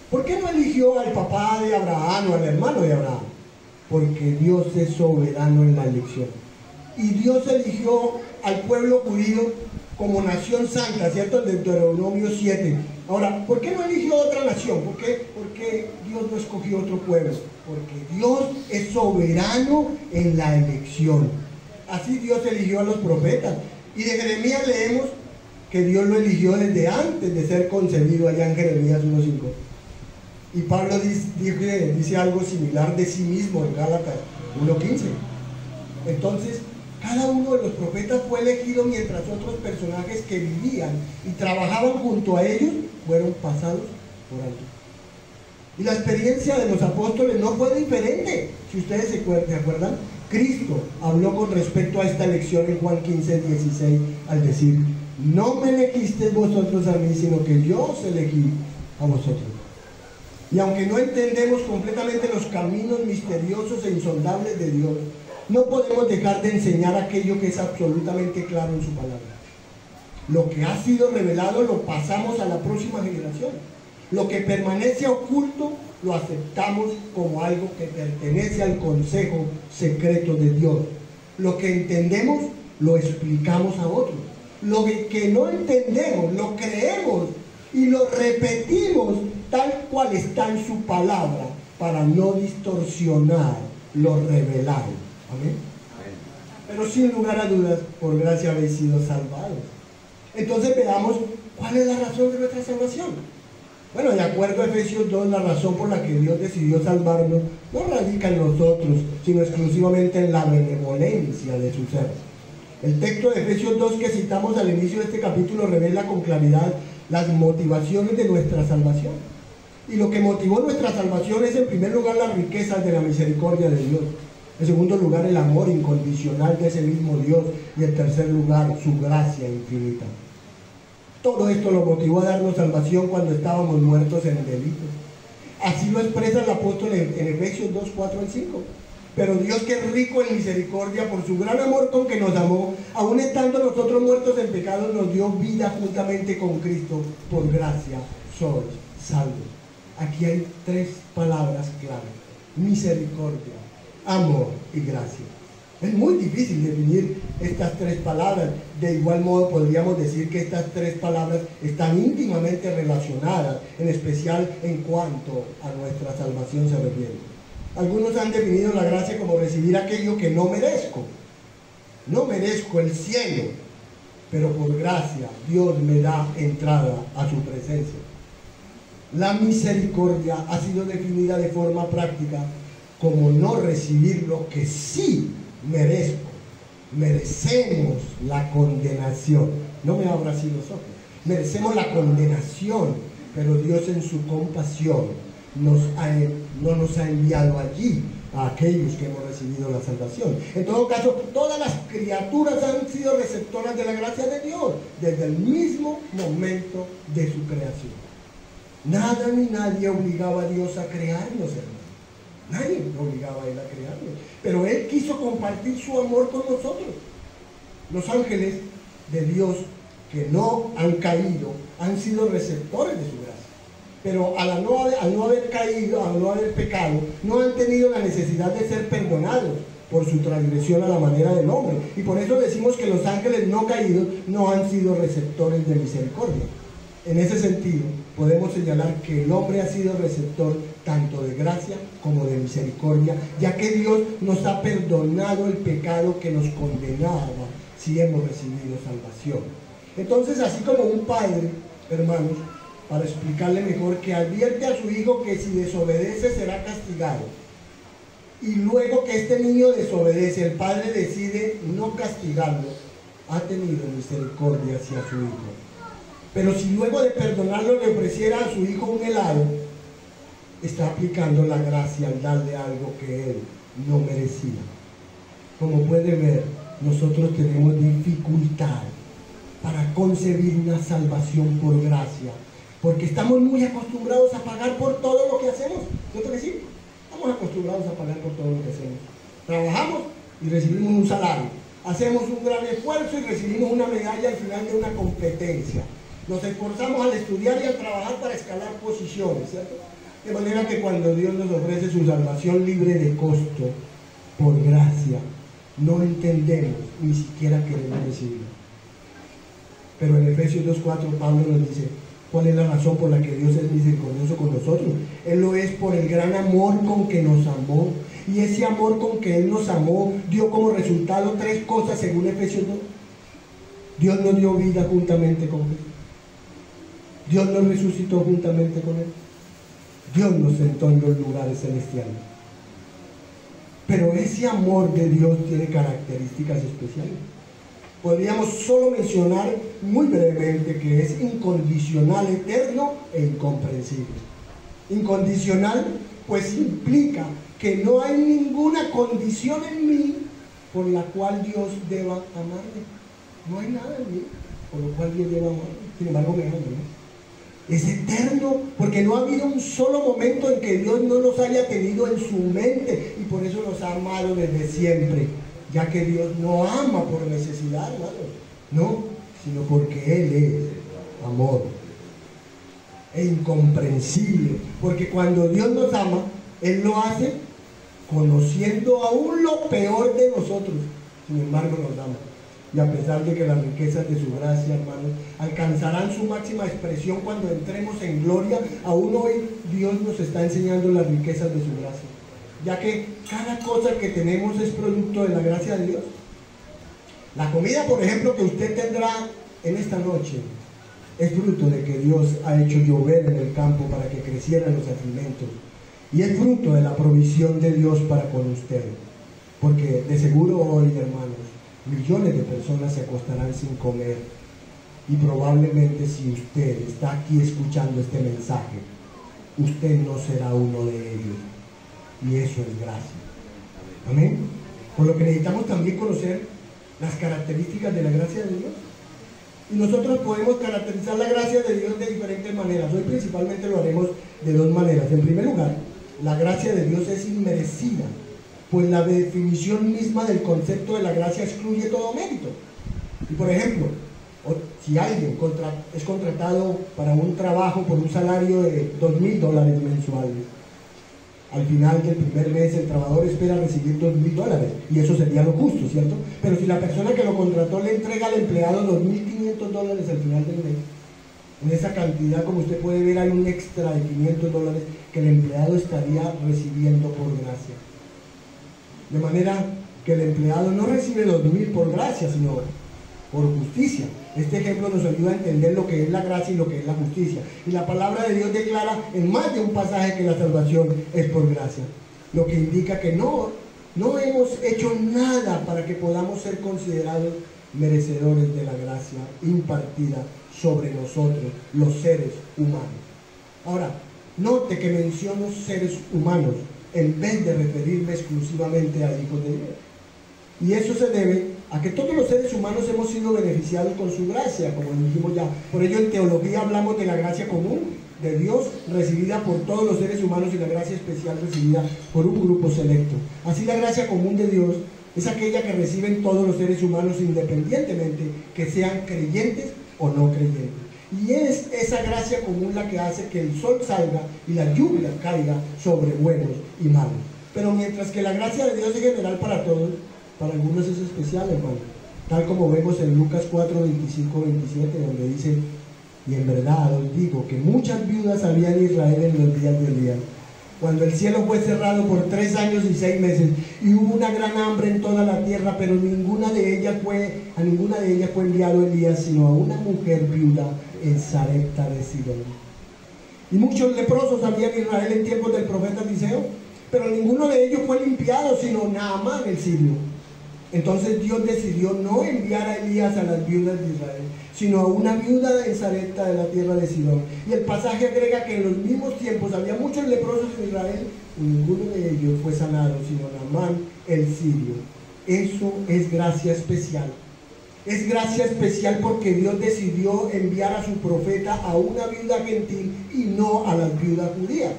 ¿Por qué no eligió al papá de Abraham o al hermano de Abraham? Porque Dios es soberano en la elección. Y Dios eligió al pueblo judío como nación santa, ¿cierto? En Deuteronomio 7. Ahora, ¿por qué no eligió otra nación? ¿Por qué? Porque Dios no escogió otro pueblo. Porque Dios es soberano en la elección. Así Dios eligió a los profetas. Y de Jeremías leemos que Dios lo eligió desde antes de ser concebido, allá en Jeremías 1:5. Y Pablo dice algo similar de sí mismo en Gálatas 1:15. Entonces, cada uno de los profetas fue elegido mientras otros personajes que vivían y trabajaban junto a ellos fueron pasados por alto. Y la experiencia de los apóstoles no fue diferente. Si ustedes se acuerdan, Cristo habló con respecto a esta elección en Juan 15:16 al decir: no me elegisteis vosotros a mí, sino que yo os elegí a vosotros. Y aunque no entendemos completamente los caminos misteriosos e insondables de Dios, no podemos dejar de enseñar aquello que es absolutamente claro en su palabra. Lo que ha sido revelado lo pasamos a la próxima generación. Lo que permanece oculto lo aceptamos como algo que pertenece al consejo secreto de Dios. Lo que entendemos lo explicamos a otros. lo que no entendemos, lo creemos y lo repetimos tal cual está en su palabra, para no distorsionar lo revelado. Amén. Pero sin lugar a dudas, por gracia habéis sido salvados. Entonces veamos cuál es la razón de nuestra salvación. Bueno, de acuerdo a Efesios 2, la razón por la que Dios decidió salvarnos no radica en nosotros, sino exclusivamente en la benevolencia de su ser. El texto de Efesios 2 que citamos al inicio de este capítulo revela con claridad las motivaciones de nuestra salvación. Y lo que motivó nuestra salvación es, en primer lugar, las riquezas de la misericordia de Dios. En segundo lugar, el amor incondicional de ese mismo Dios. Y en tercer lugar, su gracia infinita. Todo esto lo motivó a darnos salvación cuando estábamos muertos en delitos. Así lo expresa el apóstol en Efesios 2, 4 al 5. Pero Dios, que es rico en misericordia, por su gran amor con que nos amó, aun estando nosotros muertos en pecados, nos dio vida juntamente con Cristo. Por gracia sois salvos. Aquí hay tres palabras clave: misericordia, amor y gracia. Es muy difícil definir estas tres palabras. De igual modo podríamos decir que estas tres palabras están íntimamente relacionadas, en especial en cuanto a nuestra salvación se refiere. Algunos han definido la gracia como recibir aquello que no merezco. No merezco el cielo, pero por gracia Dios me da entrada a su presencia. La misericordia ha sido definida de forma práctica como no recibir lo que sí merezco. Merecemos la condenación. No me abra así los ojos. Merecemos la condenación, pero Dios en su compasión no nos ha enviado allí a aquellos que hemos recibido la salvación. En todo caso, todas las criaturas han sido receptoras de la gracia de Dios desde el mismo momento de su creación. Nada ni nadie obligaba a Dios a crearnos, hermano. Nadie obligaba a Él a crearnos. Pero Él quiso compartir su amor con nosotros. Los ángeles de Dios que no han caído han sido receptores de su gracia. Pero al no haber caído, al no haber pecado, no han tenido la necesidad de ser perdonados por su transgresión a la manera del hombre. Y por eso decimos que los ángeles no caídos no han sido receptores de misericordia. En ese sentido, podemos señalar que el hombre ha sido receptor tanto de gracia como de misericordia, ya que Dios nos ha perdonado el pecado que nos condenaba si hemos recibido salvación. Entonces, así como un padre, hermanos, para explicarle mejor, que advierte a su hijo que si desobedece será castigado, y luego que este niño desobedece, el padre decide no castigarlo, ha tenido misericordia hacia su hijo. Pero si luego de perdonarlo le ofreciera a su hijo un helado, está aplicando la gracia al darle algo que él no merecía. Como puede ver, nosotros tenemos dificultad para concebir una salvación por gracia, porque estamos muy acostumbrados a pagar por todo lo que hacemos. ¿Cierto que sí? Estamos acostumbrados a pagar por todo lo que hacemos. Trabajamos y recibimos un salario. Hacemos un gran esfuerzo y recibimos una medalla al final de una competencia. Nos esforzamos al estudiar y al trabajar para escalar posiciones, ¿cierto? De manera que cuando Dios nos ofrece su salvación libre de costo, por gracia, no entendemos, ni siquiera queremos recibirla. Pero en Efesios 2:4 Pablo nos dice cuál es la razón por la que Dios es misericordioso con nosotros. Él lo es por el gran amor con que nos amó. Y ese amor con que Él nos amó dio como resultado tres cosas según Efesios 2. Dios nos dio vida juntamente con Cristo. Dios nos resucitó juntamente con Él. Dios nos sentó en los lugares celestiales. Pero ese amor de Dios tiene características especiales. Podríamos solo mencionar muy brevemente que es incondicional, eterno e incomprensible. Incondicional, pues implica que no hay ninguna condición en mí por la cual Dios deba amarme. No hay nada en mí por lo cual Dios deba amarme. Sin embargo, me ama, ¿no? Es eterno, porque no ha habido un solo momento en que Dios no nos haya tenido en su mente, y por eso nos ha amado desde siempre, ya que Dios no ama por necesidad, hermanos, no, sino porque Él es amor. E incomprensible, porque cuando Dios nos ama, Él lo hace conociendo aún lo peor de nosotros, sin embargo nos ama. Y a pesar de que las riquezas de su gracia, hermanos, alcanzarán su máxima expresión cuando entremos en gloria, aún hoy Dios nos está enseñando las riquezas de su gracia, ya que cada cosa que tenemos es producto de la gracia de Dios. La comida, por ejemplo, que usted tendrá en esta noche es fruto de que Dios ha hecho llover en el campo para que crecieran los alimentos, y es fruto de la provisión de Dios para con usted, porque de seguro hoy, hermanos, millones de personas se acostarán sin comer, y probablemente si usted está aquí escuchando este mensaje, usted no será uno de ellos, y eso es gracia. Amén. Por lo que necesitamos también conocer las características de la gracia de Dios, y nosotros podemos caracterizar la gracia de Dios de diferentes maneras. Hoy principalmente lo haremos de dos maneras. En primer lugar, la gracia de Dios es inmerecida, pues la definición misma del concepto de la gracia excluye todo mérito. Y por ejemplo, si alguien es contratado para un trabajo por un salario de $2,000 mensuales, al final del primer mes el trabajador espera recibir $2,000, y eso sería lo justo, ¿cierto? Pero si la persona que lo contrató le entrega al empleado $2,500 al final del mes, en esa cantidad, como usted puede ver, hay un extra de $500 que el empleado estaría recibiendo por gracia. De manera que el empleado no recibe $2,000 por gracia, sino por justicia. Este ejemplo nos ayuda a entender lo que es la gracia y lo que es la justicia. Y la palabra de Dios declara en más de un pasaje que la salvación es por gracia, lo que indica que no hemos hecho nada para que podamos ser considerados merecedores de la gracia impartida sobre nosotros, los seres humanos. Ahora, note que menciono seres humanos en vez de referirme exclusivamente a hijos de Dios. Y eso se debe a que todos los seres humanos hemos sido beneficiados con su gracia, como dijimos ya. Por ello en teología hablamos de la gracia común de Dios recibida por todos los seres humanos y la gracia especial recibida por un grupo selecto. Así la gracia común de Dios es aquella que reciben todos los seres humanos independientemente que sean creyentes o no creyentes. Y es esa gracia común la que hace que el sol salga y la lluvia caiga sobre buenos y malos. Pero mientras que la gracia de Dios es general para todos, para algunos es especial, hermano. Tal como vemos en Lucas 4, 25, 27, donde dice: y en verdad os digo que muchas viudas había en Israel en los días de Elías, cuando el cielo fue cerrado por 3 años y 6 meses, y hubo una gran hambre en toda la tierra, pero a ninguna de ellas fue enviado Elías, sino a una mujer viuda en Sarepta de Sidón. Y muchos leprosos había en Israel en tiempos del profeta Eliseo, pero ninguno de ellos fue limpiado, sino Naamán el sirio. Entonces Dios decidió no enviar a Elías a las viudas de Israel, sino a una viuda en Sarepta de la tierra de Sidón. Y el pasaje agrega que en los mismos tiempos había muchos leprosos en Israel, y ninguno de ellos fue sanado, sino Naamán el sirio. Eso es gracia especial. Es gracia especial porque Dios decidió enviar a su profeta a una viuda gentil y no a las viudas judías.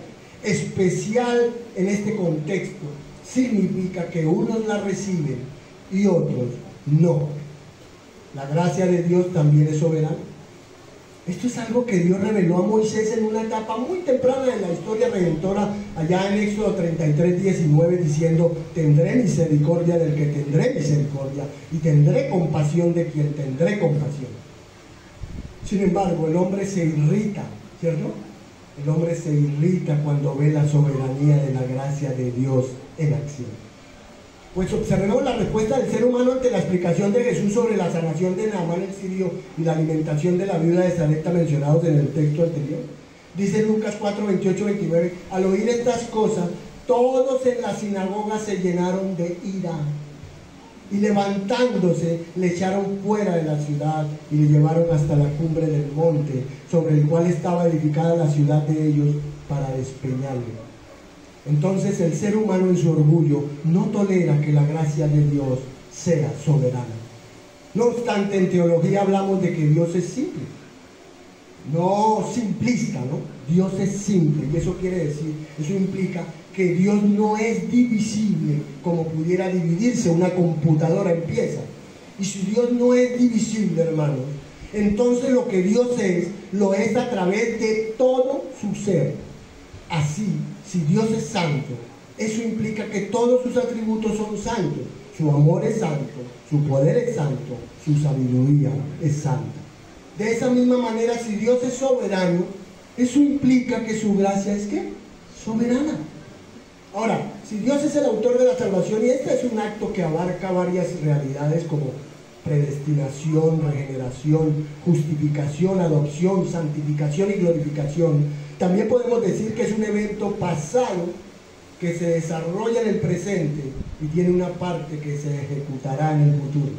Especial en este contexto significa que unos la reciben y otros no. La gracia de Dios también es soberana. Esto es algo que Dios reveló a Moisés en una etapa muy temprana de la historia redentora, allá en Éxodo 33, 19, diciendo: tendré misericordia del que tendré misericordia, y tendré compasión de quien tendré compasión. Sin embargo, el hombre se irrita, ¿cierto? El hombre se irrita cuando ve la soberanía de la gracia de Dios en acción. Pues observemos la respuesta del ser humano ante la explicación de Jesús sobre la sanación de Naamán el sirio y la alimentación de la viuda de Sarepta mencionados en el texto anterior. Dice Lucas 4, 28, 29: al oír estas cosas, todos en la sinagoga se llenaron de ira, y levantándose le echaron fuera de la ciudad y le llevaron hasta la cumbre del monte sobre el cual estaba edificada la ciudad de ellos, para despeñarle. Entonces el ser humano en su orgullo no tolera que la gracia de Dios sea soberana. No obstante, en teología hablamos de que Dios es simple, no simplista, ¿no? Dios es simple, y eso quiere decir, eso implica que Dios no es divisible como pudiera dividirse una computadora en piezas. Y si Dios no es divisible, hermanos, entonces lo que Dios es, lo es a través de todo su ser. Así, si Dios es santo, eso implica que todos sus atributos son santos. Su amor es santo, su poder es santo, su sabiduría es santa. De esa misma manera, si Dios es soberano, eso implica que su gracia es ¿qué? Soberana. Ahora, si Dios es el autor de la salvación, y este es un acto que abarca varias realidades como predestinación, regeneración, justificación, adopción, santificación y glorificación, también podemos decir que es un evento pasado que se desarrolla en el presente y tiene una parte que se ejecutará en el futuro.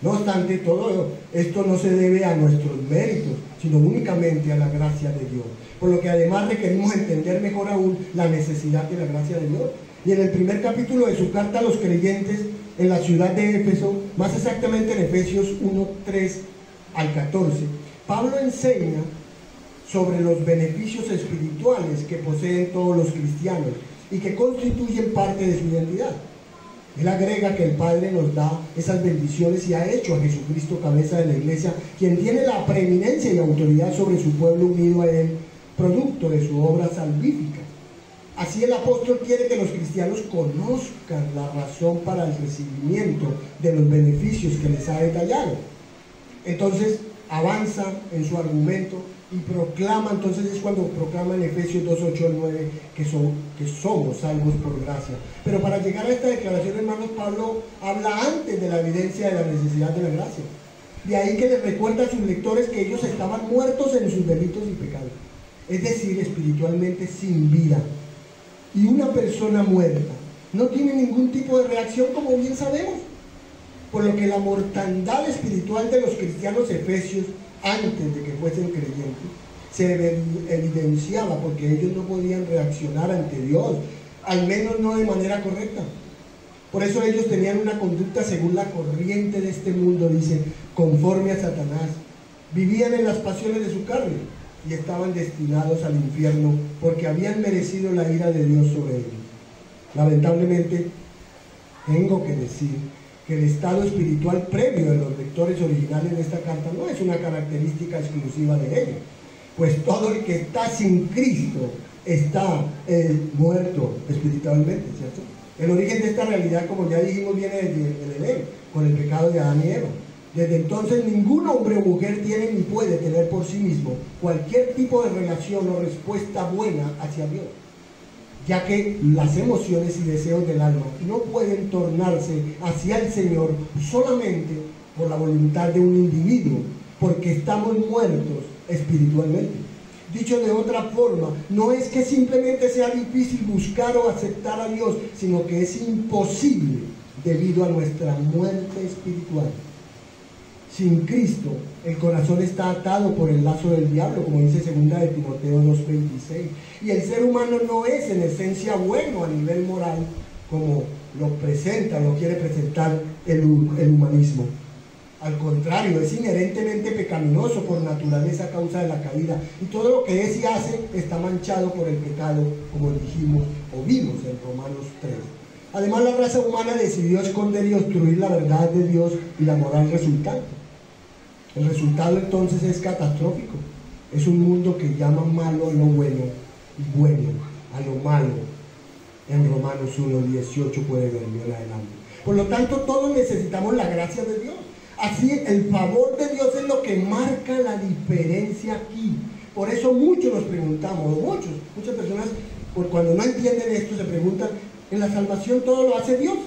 No obstante, todo esto no se debe a nuestros méritos, sino únicamente a la gracia de Dios. Por lo que además requerimos entender mejor aún la necesidad de la gracia de Dios. Y en el primer capítulo de su carta a los creyentes en la ciudad de Éfeso, más exactamente en Efesios 1, 3 al 14, Pablo enseña sobre los beneficios espirituales que poseen todos los cristianos y que constituyen parte de su identidad. Él agrega que el Padre nos da esas bendiciones y ha hecho a Jesucristo cabeza de la iglesia, quien tiene la preeminencia y autoridad sobre su pueblo unido a él, producto de su obra salvífica. Así el apóstol quiere que los cristianos conozcan la razón para el recibimiento de los beneficios que les ha detallado. Entonces avanza en su argumento y proclama, entonces es cuando proclama en Efesios 2, 8 al 9 que somos salvos por gracia. Pero para llegar a esta declaración, hermanos, Pablo habla antes de la evidencia de la necesidad de la gracia. De ahí que les recuerda a sus lectores que ellos estaban muertos en sus delitos y pecados, es decir, espiritualmente sin vida. Y una persona muerta no tiene ningún tipo de reacción, como bien sabemos. Por lo que la mortandad espiritual de los cristianos efesios antes de que fuesen creyentes se evidenciaba porque ellos no podían reaccionar ante Dios, al menos no de manera correcta. Por eso ellos tenían una conducta según la corriente de este mundo, dice, conforme a Satanás. Vivían en las pasiones de su carne y estaban destinados al infierno porque habían merecido la ira de Dios sobre ellos. Lamentablemente, tengo que decir que el estado espiritual previo de los lectores originales de esta carta no es una característica exclusiva de ellos, pues todo el que está sin Cristo está muerto espiritualmente, ¿cierto? El origen de esta realidad, como ya dijimos, viene desde el Edén, con el pecado de Adán y Eva. Desde entonces ningún hombre o mujer tiene ni puede tener por sí mismo cualquier tipo de relación o respuesta buena hacia Dios, ya que las emociones y deseos del alma no pueden tornarse hacia el Señor solamente por la voluntad de un individuo, porque estamos muertos espiritualmente. Dicho de otra forma, no es que simplemente sea difícil buscar o aceptar a Dios, sino que es imposible debido a nuestra muerte espiritual. Sin Cristo, el corazón está atado por el lazo del diablo, como dice 2 de Timoteo 2:26. Y el ser humano no es en esencia bueno a nivel moral, como lo quiere presentar el humanismo. Al contrario, es inherentemente pecaminoso por naturaleza a causa de la caída. Y todo lo que es y hace está manchado por el pecado, como dijimos o vimos en Romanos 3. Además, la raza humana decidió esconder y obstruir la verdad de Dios y la moral resultante. El resultado entonces es catastrófico. Es un mundo que llama malo a lo bueno y bueno a lo malo. En Romanos 1:18 puede verlo en adelante. Por lo tanto, todos necesitamos la gracia de Dios. Así, el favor de Dios es lo que marca la diferencia aquí. Por eso muchos nos preguntamos, muchas personas, cuando no entienden esto, se preguntan, ¿en la salvación todo lo hace Dios?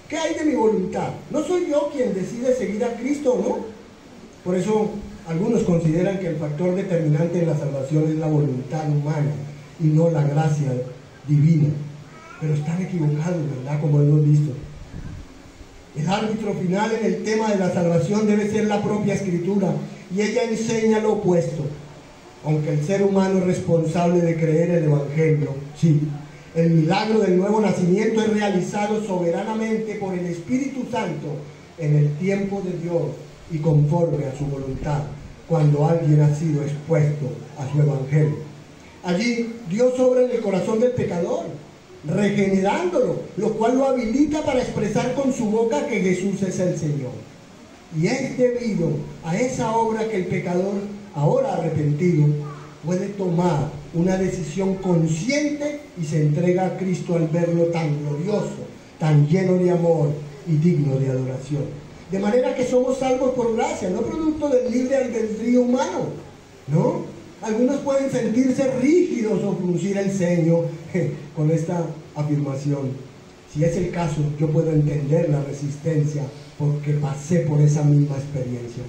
¿Qué hay de mi voluntad? ¿No soy yo quien decide seguir a Cristo o no? Por eso algunos consideran que el factor determinante en la salvación es la voluntad humana y no la gracia divina. Pero están equivocados, ¿verdad? Como hemos visto. El árbitro final en el tema de la salvación debe ser la propia Escritura, y ella enseña lo opuesto. Aunque el ser humano es responsable de creer el Evangelio, sí, el milagro del nuevo nacimiento es realizado soberanamente por el Espíritu Santo en el tiempo de Dios y conforme a su voluntad, cuando alguien ha sido expuesto a su Evangelio. Allí Dios obra en el corazón del pecador, regenerándolo, lo cual lo habilita para expresar con su boca que Jesús es el Señor. Y es debido a esa obra que el pecador, ahora arrepentido, puede tomar una decisión consciente y se entrega a Cristo al verlo tan glorioso, tan lleno de amor y digno de adoración. De manera que somos salvos por gracia, no producto del libre albedrío humano, ¿no? Algunos pueden sentirse rígidos o fruncir el ceño con esta afirmación. Si es el caso, yo puedo entender la resistencia porque pasé por esa misma experiencia.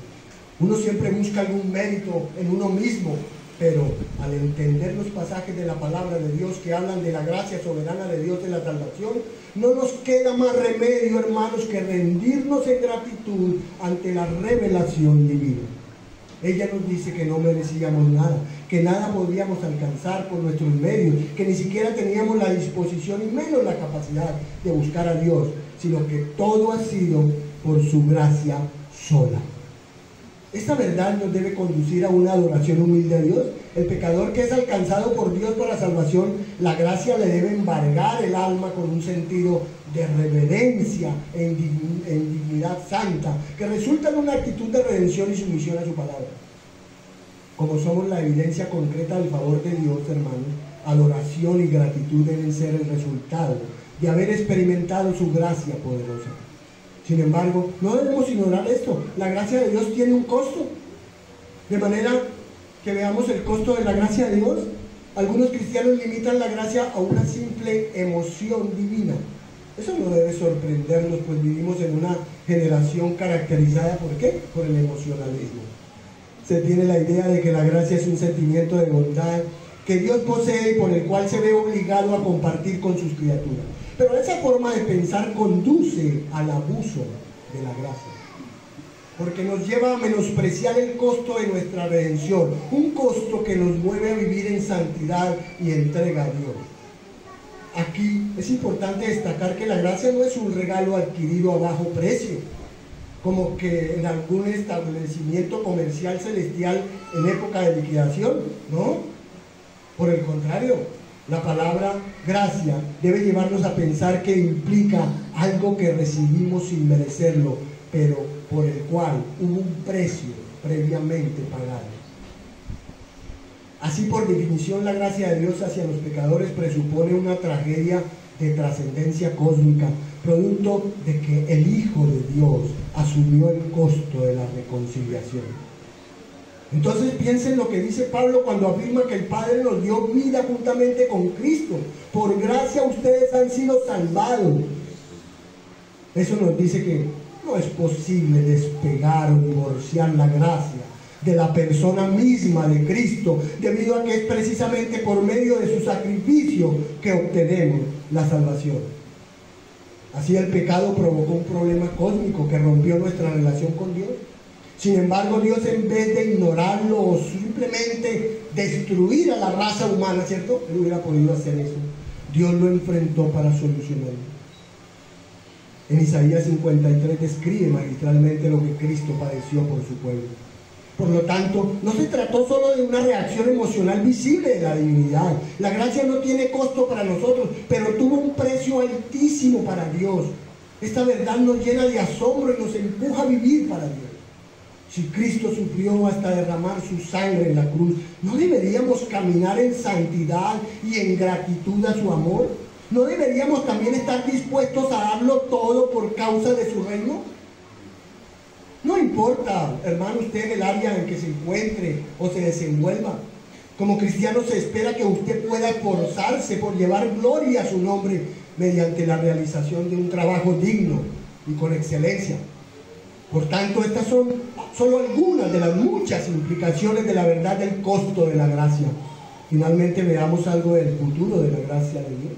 Uno siempre busca algún mérito en uno mismo, pero al entender los pasajes de la palabra de Dios que hablan de la gracia soberana de Dios de la salvación, no nos queda más remedio, hermanos, que rendirnos en gratitud ante la revelación divina. Ella nos dice que no merecíamos nada, que nada podíamos alcanzar por nuestros medios, que ni siquiera teníamos la disposición y menos la capacidad de buscar a Dios, sino que todo ha sido por su gracia sola. Esta verdad nos debe conducir a una adoración humilde a Dios. El pecador que es alcanzado por Dios para salvación, la gracia le debe embargar el alma con un sentido de reverencia en dignidad santa, que resulta en una actitud de redención y sumisión a su palabra. Como somos la evidencia concreta del favor de Dios, hermanos, adoración y gratitud deben ser el resultado de haber experimentado su gracia poderosa. Sin embargo, no debemos ignorar esto. La gracia de Dios tiene un costo. De manera que veamos el costo de la gracia de Dios. Algunos cristianos limitan la gracia a una simple emoción divina. Eso no debe sorprendernos, pues vivimos en una generación caracterizada ¿por qué? Por el emocionalismo. Se tiene la idea de que la gracia es un sentimiento de bondad que Dios posee y por el cual se ve obligado a compartir con sus criaturas. Pero esa forma de pensar conduce al abuso de la gracia, porque nos lleva a menospreciar el costo de nuestra redención, un costo que nos mueve a vivir en santidad y entrega a Dios. Aquí es importante destacar que la gracia no es un regalo adquirido a bajo precio, como que en algún establecimiento comercial celestial en época de liquidación, ¿no? Por el contrario, la palabra gracia debe llevarnos a pensar que implica algo que recibimos sin merecerlo, pero por el cual hubo un precio previamente pagado. Así, por definición, la gracia de Dios hacia los pecadores presupone una tragedia de trascendencia cósmica, producto de que el Hijo de Dios asumió el costo de la reconciliación. Entonces piensen lo que dice Pablo cuando afirma que el Padre nos dio vida juntamente con Cristo. Por gracia ustedes han sido salvados. Eso nos dice que no es posible despegar o divorciar la gracia de la persona misma de Cristo, debido a que es precisamente por medio de su sacrificio que obtenemos la salvación. Así el pecado provocó un problema cósmico que rompió nuestra relación con Dios. Sin embargo, Dios, en vez de ignorarlo o simplemente destruir a la raza humana, ¿cierto? Él hubiera podido hacer eso. Dios lo enfrentó para solucionarlo. En Isaías 53 describe magistralmente lo que Cristo padeció por su pueblo. Por lo tanto, no se trató solo de una reacción emocional visible de la divinidad. La gracia no tiene costo para nosotros, pero tuvo un precio altísimo para Dios. Esta verdad nos llena de asombro y nos empuja a vivir para Dios. Si Cristo sufrió hasta derramar su sangre en la cruz, ¿no deberíamos caminar en santidad y en gratitud a su amor? ¿No deberíamos también estar dispuestos a darlo todo por causa de su reino? No importa, hermano, usted en el área en que se encuentre o se desenvuelva. Como cristiano se espera que usted pueda esforzarse por llevar gloria a su nombre mediante la realización de un trabajo digno y con excelencia. Por tanto, estas son solo algunas de las muchas implicaciones de la verdad del costo de la gracia. Finalmente, veamos algo del futuro de la gracia de Dios.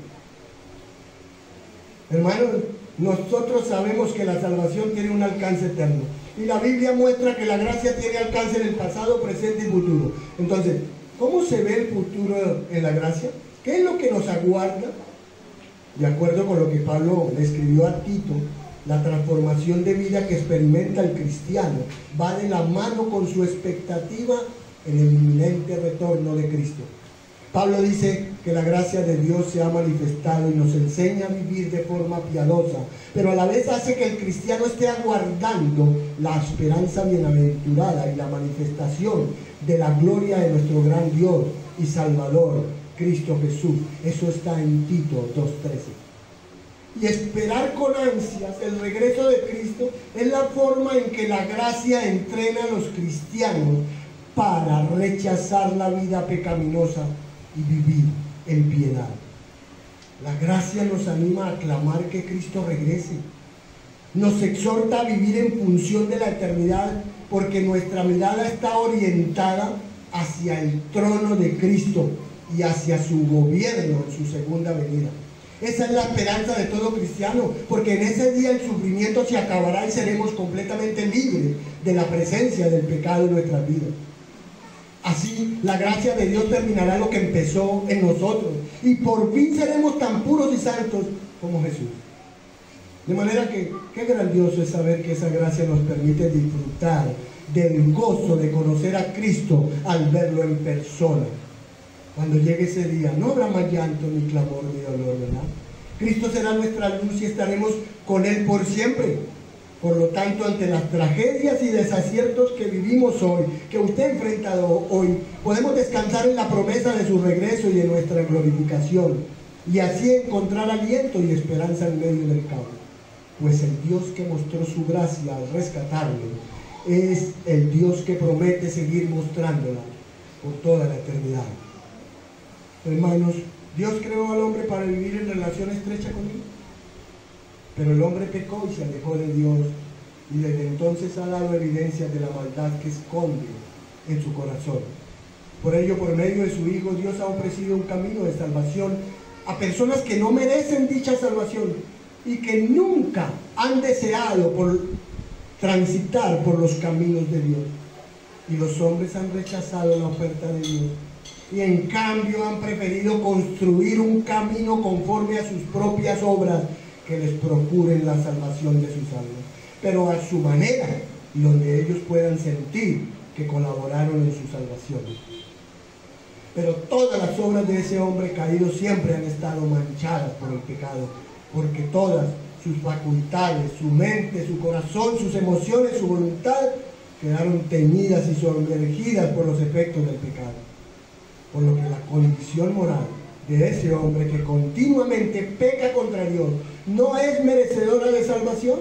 Hermanos, nosotros sabemos que la salvación tiene un alcance eterno. Y la Biblia muestra que la gracia tiene alcance en el pasado, presente y futuro. Entonces, ¿cómo se ve el futuro en la gracia? ¿Qué es lo que nos aguarda? De acuerdo con lo que Pablo le escribió a Tito, la transformación de vida que experimenta el cristiano va de la mano con su expectativa en el inminente retorno de Cristo. Pablo dice que la gracia de Dios se ha manifestado y nos enseña a vivir de forma piadosa, pero a la vez hace que el cristiano esté aguardando la esperanza bienaventurada y la manifestación de la gloria de nuestro gran Dios y Salvador, Cristo Jesús. Eso está en Tito 2:13. y esperar con ansias el regreso de Cristo es la forma en que la gracia entrena a los cristianos para rechazar la vida pecaminosa y vivir en piedad. La gracia nos anima a clamar que Cristo regrese. Nos exhorta a vivir en función de la eternidad, porque nuestra mirada está orientada hacia el trono de Cristo y hacia su gobierno en su segunda venida. Esa es la esperanza de todo cristiano, porque en ese día el sufrimiento se acabará y seremos completamente libres de la presencia del pecado en nuestras vidas. Así, la gracia de Dios terminará lo que empezó en nosotros y por fin seremos tan puros y santos como Jesús. De manera que, qué grandioso es saber que esa gracia nos permite disfrutar del gozo de conocer a Cristo al verlo en persona. Cuando llegue ese día, no habrá más llanto, ni clamor, ni dolor, ¿verdad? Cristo será nuestra luz y estaremos con Él por siempre. Por lo tanto, ante las tragedias y desaciertos que vivimos hoy, que usted ha enfrentado hoy, podemos descansar en la promesa de su regreso y en nuestra glorificación, y así encontrar aliento y esperanza en medio del caos. Pues el Dios que mostró su gracia al rescatarle es el Dios que promete seguir mostrándola por toda la eternidad. Hermanos, Dios creó al hombre para vivir en relación estrecha con Él, pero el hombre pecó y se alejó de Dios, y desde entonces ha dado evidencias de la maldad que esconde en su corazón. Por ello, por medio de su Hijo, Dios ha ofrecido un camino de salvación a personas que no merecen dicha salvación y que nunca han deseado transitar por los caminos de Dios. Y los hombres han rechazado la oferta de Dios y en cambio han preferido construir un camino conforme a sus propias obras que les procuren la salvación de sus almas, pero a su manera, donde ellos puedan sentir que colaboraron en su salvación. Pero todas las obras de ese hombre caído siempre han estado manchadas por el pecado, porque todas sus facultades, su mente, su corazón, sus emociones, su voluntad quedaron teñidas y sumergidas por los efectos del pecado. Por lo que la condición moral de ese hombre que continuamente peca contra Dios no es merecedora de salvación.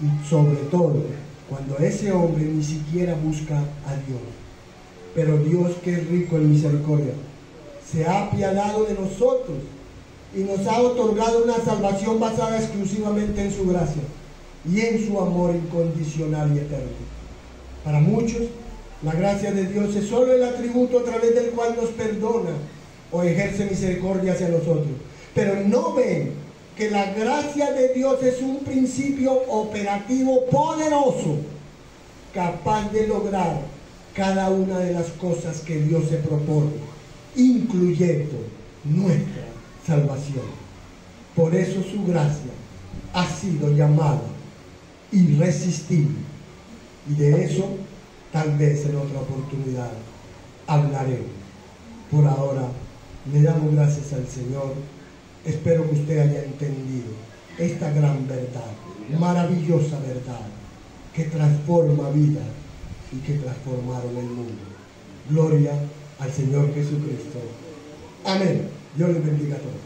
Y sobre todo, cuando ese hombre ni siquiera busca a Dios. Pero Dios, que es rico en misericordia, se ha apiadado de nosotros y nos ha otorgado una salvación basada exclusivamente en su gracia y en su amor incondicional y eterno. Para muchos, la gracia de Dios es solo el atributo a través del cual nos perdona o ejerce misericordia hacia nosotros, pero no ven que la gracia de Dios es un principio operativo poderoso, capaz de lograr cada una de las cosas que Dios se propone, incluyendo nuestra salvación. Por eso su gracia ha sido llamada irresistible, y de eso tal vez en otra oportunidad hablaremos. Por ahora le damos gracias al Señor. Espero que usted haya entendido esta gran verdad, maravillosa verdad, que transforma vidas y que transformaron el mundo. Gloria al Señor Jesucristo. Amén. Dios les bendiga a todos.